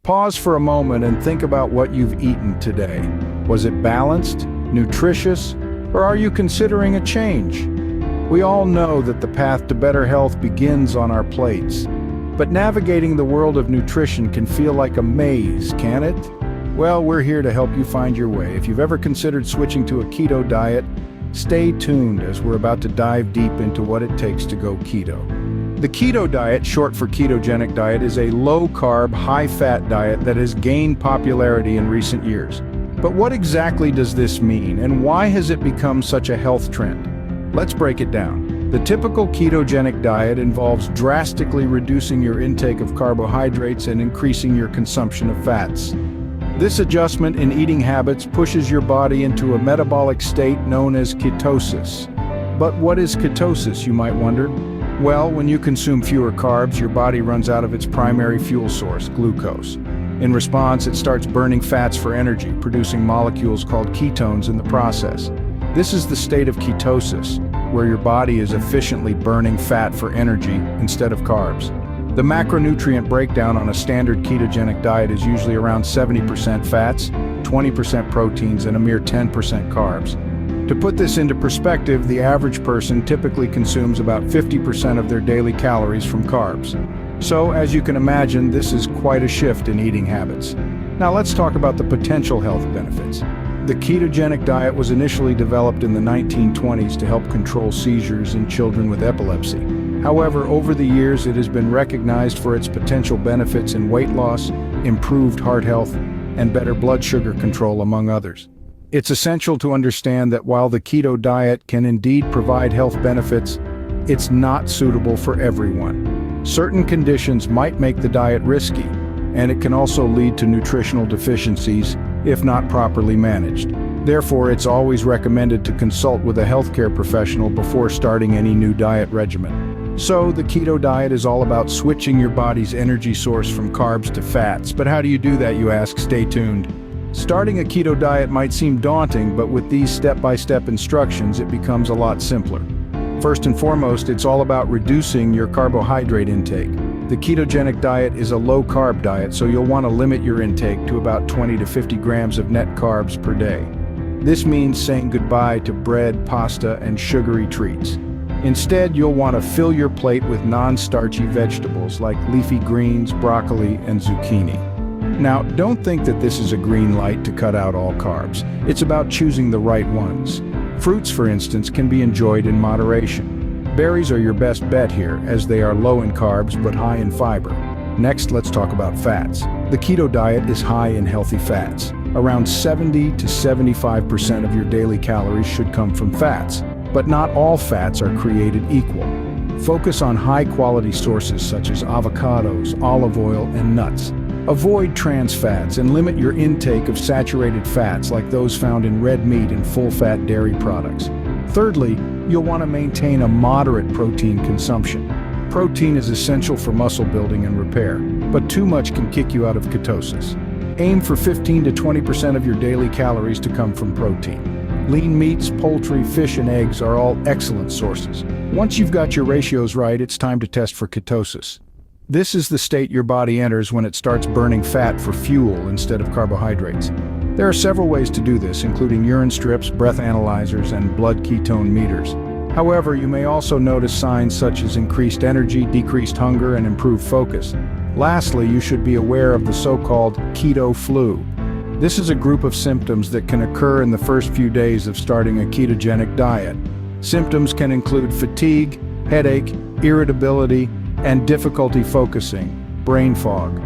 Pause for a moment and think about what you've eaten today. Was it balanced, nutritious, or are you considering a change? We all know that the path to better health begins on our plates. But navigating the world of nutrition can feel like a maze, can it? Well, we're here to help you find your way. If you've ever considered switching to a keto diet, stay tuned as we're about to dive deep into what it takes to go keto. The keto diet, short for ketogenic diet, is a low-carb, high-fat diet that has gained popularity in recent years. But what exactly does this mean, and why has it become such a health trend? Let's break it down. The typical ketogenic diet involves drastically reducing your intake of carbohydrates and increasing your consumption of fats. This adjustment in eating habits pushes your body into a metabolic state known as ketosis. But what is ketosis, you might wonder? Well, when you consume fewer carbs, your body runs out of its primary fuel source, glucose. In response, it starts burning fats for energy, producing molecules called ketones in the process. This is the state of ketosis, where your body is efficiently burning fat for energy instead of carbs. The macronutrient breakdown on a standard ketogenic diet is usually around 70% fats, 20% proteins, and a mere 10% carbs. To put this into perspective, the average person typically consumes about 50% of their daily calories from carbs. So, as you can imagine, this is quite a shift in eating habits. Now let's talk about the potential health benefits. The ketogenic diet was initially developed in the 1920s to help control seizures in children with epilepsy. However, over the years it has been recognized for its potential benefits in weight loss, improved heart health, and better blood sugar control, among others. It's essential to understand that while the keto diet can indeed provide health benefits, it's not suitable for everyone. Certain conditions might make the diet risky, and it can also lead to nutritional deficiencies if not properly managed. Therefore, it's always recommended to consult with a healthcare professional before starting any new diet regimen. So, the keto diet is all about switching your body's energy source from carbs to fats. But how do you do that, you ask? Stay tuned. Starting a keto diet might seem daunting, but with these step-by-step instructions, it becomes a lot simpler. First and foremost, it's all about reducing your carbohydrate intake. The ketogenic diet is a low-carb diet, so you'll want to limit your intake to about 20 to 50 grams of net carbs per day. This means saying goodbye to bread, pasta, and sugary treats. Instead, you'll want to fill your plate with non-starchy vegetables like leafy greens, broccoli, and zucchini. Now, don't think that this is a green light to cut out all carbs. It's about choosing the right ones. Fruits, for instance, can be enjoyed in moderation. Berries are your best bet here, as they are low in carbs but high in fiber. Next, let's talk about fats. The keto diet is high in healthy fats. Around 70 to 75% of your daily calories should come from fats, but not all fats are created equal. Focus on high-quality sources such as avocados, olive oil, and nuts. Avoid trans fats and limit your intake of saturated fats like those found in red meat and full-fat dairy products. Thirdly, you'll want to maintain a moderate protein consumption. Protein is essential for muscle building and repair, but too much can kick you out of ketosis. Aim for 15 to 20% of your daily calories to come from protein. Lean meats, poultry, fish, and eggs are all excellent sources. Once you've got your ratios right, it's time to test for ketosis. This is the state your body enters when it starts burning fat for fuel instead of carbohydrates. There are several ways to do this, including urine strips, breath analyzers, and blood ketone meters. However, you may also notice signs such as increased energy, decreased hunger, and improved focus. Lastly, you should be aware of the so-called keto flu. This is a group of symptoms that can occur in the first few days of starting a ketogenic diet. Symptoms can include fatigue, headache, irritability, and difficulty focusing, brain fog.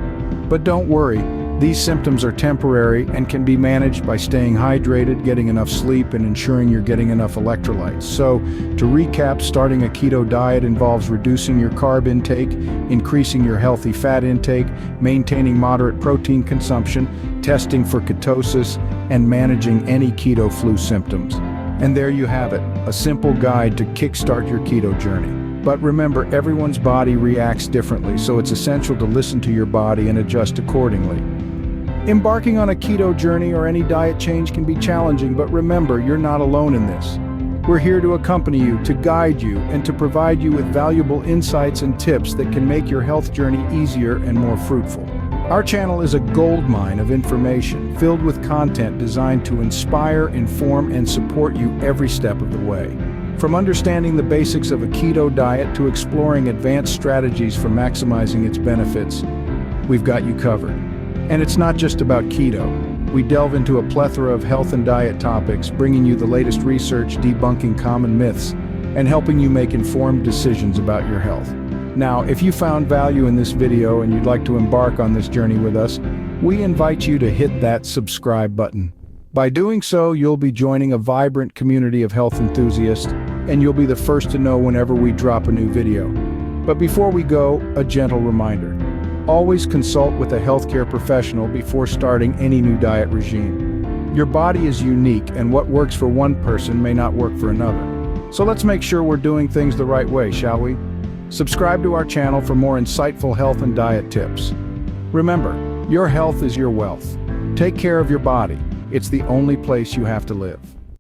But don't worry, these symptoms are temporary and can be managed by staying hydrated, getting enough sleep, and ensuring you're getting enough electrolytes. So, to recap, starting a keto diet involves reducing your carb intake, increasing your healthy fat intake, maintaining moderate protein consumption, testing for ketosis, and managing any keto flu symptoms. And there you have it, a simple guide to kickstart your keto journey. But remember, everyone's body reacts differently, so it's essential to listen to your body and adjust accordingly. Embarking on a keto journey or any diet change can be challenging, but remember, you're not alone in this. We're here to accompany you, to guide you, and to provide you with valuable insights and tips that can make your health journey easier and more fruitful. Our channel is a goldmine of information filled with content designed to inspire, inform, and support you every step of the way. From understanding the basics of a keto diet to exploring advanced strategies for maximizing its benefits, we've got you covered. And it's not just about keto. We delve into a plethora of health and diet topics, bringing you the latest research, debunking common myths, and helping you make informed decisions about your health. Now, if you found value in this video and you'd like to embark on this journey with us, we invite you to hit that subscribe button. By doing so, you'll be joining a vibrant community of health enthusiasts, and you'll be the first to know whenever we drop a new video. But before we go, a gentle reminder. Always consult with a healthcare professional before starting any new diet regime. Your body is unique, and what works for one person may not work for another. So let's make sure we're doing things the right way, shall we? Subscribe to our channel for more insightful health and diet tips. Remember, your health is your wealth. Take care of your body. It's the only place you have to live.